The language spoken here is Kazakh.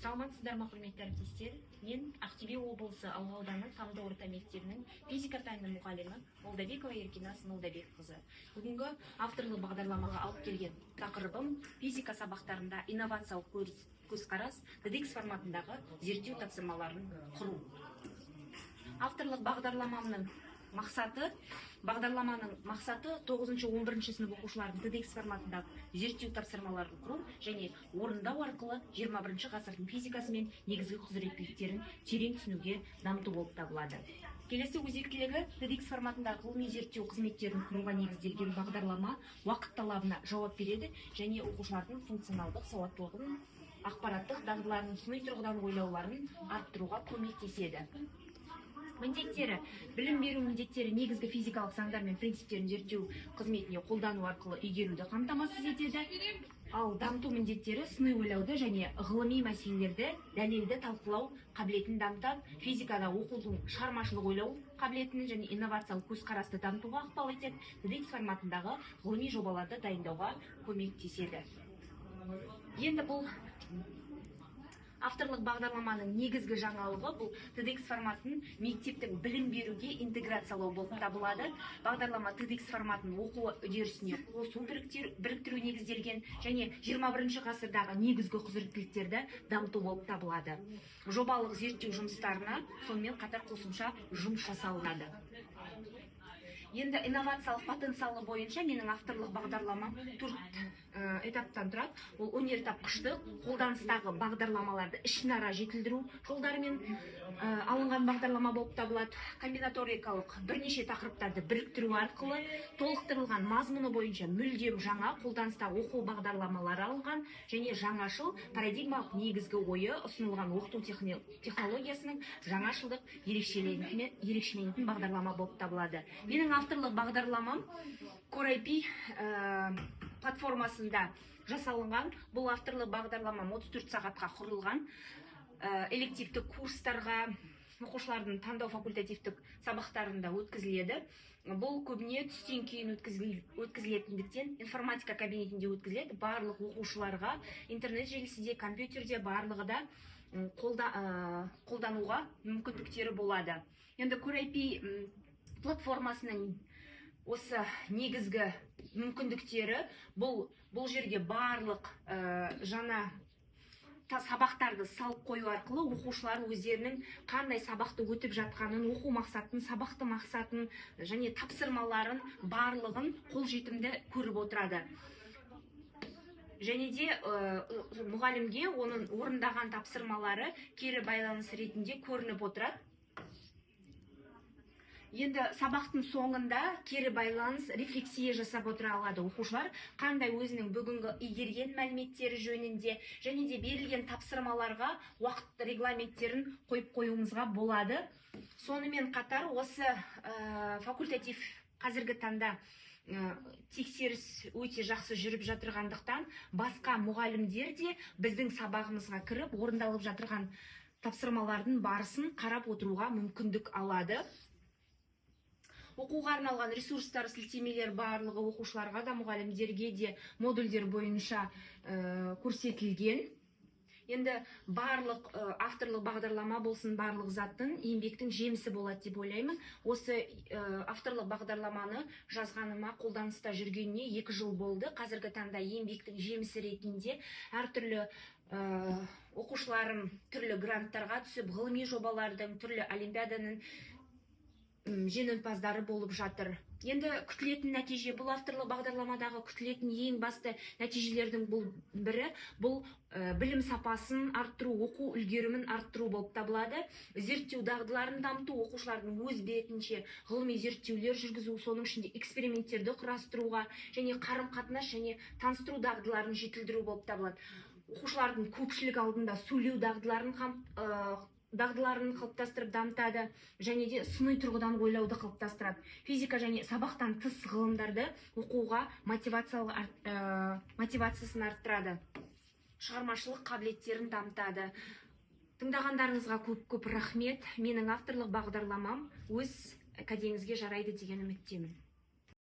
Саламатсыздар ма, құрметті әріптестер? Мен Ақтөбе облысы Алға ауданы Тамды орта мектебінің физика пәнінің мұғалімі Молдабекова Еркинас Молдабекқызы. Бүгінгі авторлық бағдарламаға алып келген тақырыбым физика сабақтарында инновациялық көзқарас TEDx форматындағы зерттеу тапсырмаларын құру. Авторлық бағдарламаның мақсаты 9-11 сынып оқушылардың TEDx форматындағы зерттеу тапсырмаларын құру және орындау арқылы 21 ғасырдың физикасы мен негізгі құзыреттіліктерін терең түсінуге дамыту болып табылады. Келесі өзектілігі TEDx форматындағы ғылыми зерттеу қызметтерін құруға негізделген бағдарлама уақыт талабына жауап береді және оқушылардың функционалдық сауаттылығын, ақпараттық дағдыларын, сыни тұрғыдан ойлауларын арттыруға көмектеседі. Міндеттері: білім беру міндеттері негізгі физикалық заңдар мен принциптерін зерттеу қызметіне қолдану арқылы игеруді қамтамасыз етеді. Ал дамыту міндеттері сыни ойлауды және ғылыми мәселелерді дәлелді талқылау қабілетін дамытады. Физикада оқудың шығармашылық ойлау қабілетін және инновациялық көзқарасты дамытуға ықпал етеді. TEDx форматындағы ғылыми жобаларды дайындауға көмектеседі. Енді бұл авторлық бағдарламаның негізгі жаңалығы бұл TEDx форматын мектептің білім беруге интеграциялау болып табылады. Бағдарлама TEDx форматын оқу үдерісіне қосу, біріктіру негізделген және 21 ғасырдағы негізгі құзыреттіліктерді дамыту болып табылады. Жобалық зерттеу жұмыстарына сонымен қатар қосымша жұмыс жасалынады. Енді инновациялық потенциалы бойынша менің авторлық бағдарламам 4 этаптан тұрады. Ол өнертапқыштық, қолданыстағы бағдарламаларды ішінара жетілдіру жолдарымен алынған бағдарлама болып табылады. Комбинаторикалық бірнеше тақырыптарды біріктіру арқылы толықтырылған мазмұны бойынша мүлдем жаңа қолданыстағы оқу бағдарламалары алынған және жаңашыл парадигмалық негізгі ойы ұсынылған оқыту технологиясының жаңашылдық ерекшеленетін бағдарлама болып табылады. Менің авторлық бағдарламам Core IP платформасында жасалынған. Бұл авторлық бағдарлама 34 сағатқа құрылған. Элективті курстарға, оқушылардың таңдау факультативтік сабақтарында өткізіледі. Бұл көбіне түстен кейін өткізілетіндіктен информатика кабинетінде өткізіледі. Барлық оқушыларға интернет желісінде, компьютерде барлығы да қолдануға мүмкіндіктері болады. Енді Core IP платформасының осы негізгі мүмкіндіктері бұл жерге барлық жаңа сабақтарды салып қою арқылы оқушылар өздерінің қандай сабақты өтіп жатқанын, оқу мақсатын, сабақты мақсатын және тапсырмаларын барлығын қолжетімді көріп отырады. Және де мұғалімге оның орындаған тапсырмалары кері байланыс ретінде көрініп отырады. Енді сабақтың соңында кері байланыс рефлексия жасап отыра алады оқушылар, қандай өзінің бүгінгі игерген мәліметтері жөнінде және де берілген тапсырмаларға уақыт регламенттерін қойып қоюымызға болады. Сонымен қатар осы факультатив қазіргі таңда тексеріс өте жақсы жүріп жатырғандықтан басқа мұғалімдер де біздің сабағымызға кіріп орындалып жатырған тапсырмалардың барысын қарап отыруға мүмкіндік алады. Оқуға арналған ресурстар, сілтемелер барлығы оқушыларға да мұғалімдерге де модульдер бойынша көрсетілген. Енді барлық авторлық бағдарлама болсын, барлық заттың еңбектің жемісі болады деп ойлаймын. Осы авторлық бағдарламаны жазғаныма, қолданыста жүргеніне 2 жыл болды. Қазіргі таңда еңбектің жемісі ретінде әртүрлі оқушыларым түрлі гранттарға түсіп, ғылыми жобалардың, түрлі олимпиаданың жеңімпаздары болып жатыр. Енді күтілетін нәтиже, бұл авторлық бағдарламадағы күтілетін ең басты нәтижелердің бірі бұл білім сапасын арттыру, оқу үлгерімін арттыру болып табылады. Зерттеу дағдыларын дамыту, оқушылардың өз бетінше ғылыми зерттеулер жүргізу, соның ішінде эксперименттерді құрастыруға және қарым-қатынас және таныстыру дағдыларын жетілдіру болып табылады. Оқушылардың көпшілік алдында сөйлеу дағдыларын қалыптастырып дамытады және де сыни тұрғыдан ойлауды қалыптастырады. Физика және сабақтан тыс ғылымдарды оқуға мотивациясын арттырады. Шығармашылық қабілеттерін дамытады. Тыңдағандарыңызға көп рахмет. Менің авторлық бағдарламам өз кәдеңізге жарайды деген үміттемін.